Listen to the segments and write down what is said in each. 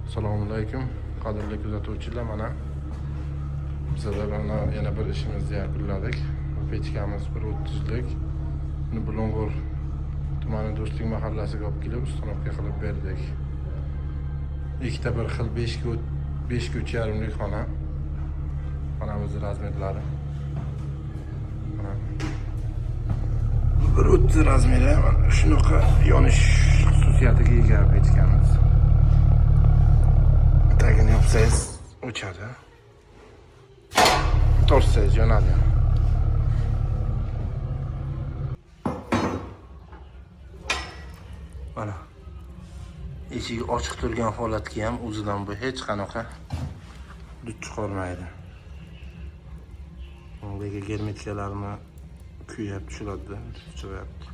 Assalomu alaykum qadrli kuzatuvchilar, mana bizlar yana bir ishimizni yakunladik. Pechkamiz 130 lik. Buni Bulung'ur tumani Do'stlik mahallasiga olib kelib ustanovka qilib berdik. Ikkita bir xil 5 ga 3,5 lik xona. Xonamizning razmerlari. Mana 130 razmeri, mana shunaqa yonish xususiyatiga ega pechkamiz. Tagini yopsangiz o'chadi. Tortsangiz yonadi. Mana eshigi ochiq turgan holatga ham o'zidan bu hech qanaqa dud chiqarmaydi. Bunga germetikalarni kuyib tushiradi, chiqyapti.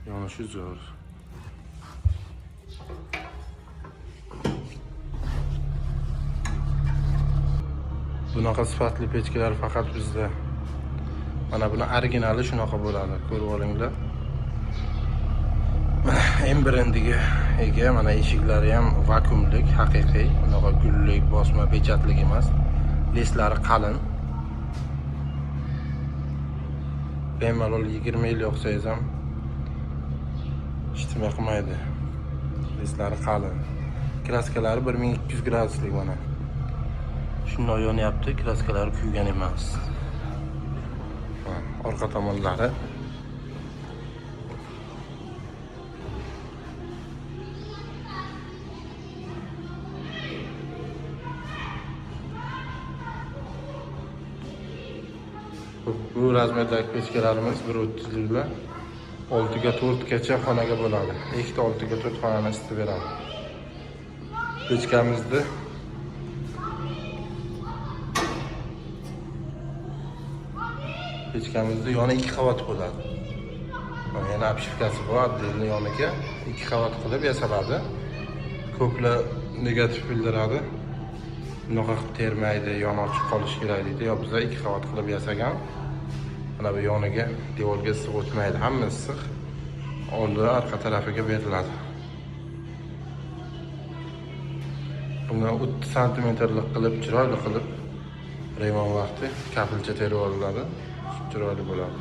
Yonishi zo'r. Bunaqa sifatli pechkalar faqat bizda. Mana buni originali shunaqa bo'ladi, ko'rib olinglar. M brendiga ega, mana eshiklari ham vakuumlik, haqiqiy, bunaqa gullik, bosma, pechatlik emas. Leslari qalin. Bemalol 20 yil yoqsangiz ham ishtima qilmaydi. Leslari qalin. Kraskalari 1200 graduslik mana. Shunday yonyapti, kraskalari kuygan emas. Orqa tomonlari bu razmerdagi pechkalarimiz 130 liklar 6 ga 4 gacha xonaga bo'ladi. Ikkita 6 ga 4 xonani isitib beradi. Pechkamizda yoni 2 qavat bo'ladi. Yana apshifkasi bor, atdelni yoniga 2 qavat qilib yasaladi. Ko'plar negativ bildiradi. Bunaqa qilib termaydi, yon ochiq qolish kerak deydi. Yo, bizlar 2 qavat qilib yasagan. Mana bu yoniga devorga issiq o'tmaydi. Hamma issiq oldin orqa tarafiga beriladi. Bunga 30 santimetrlik qilib, chiroyli qilib remont vaqti kapilcha terib olinadi. Chiroyli bo'ladi.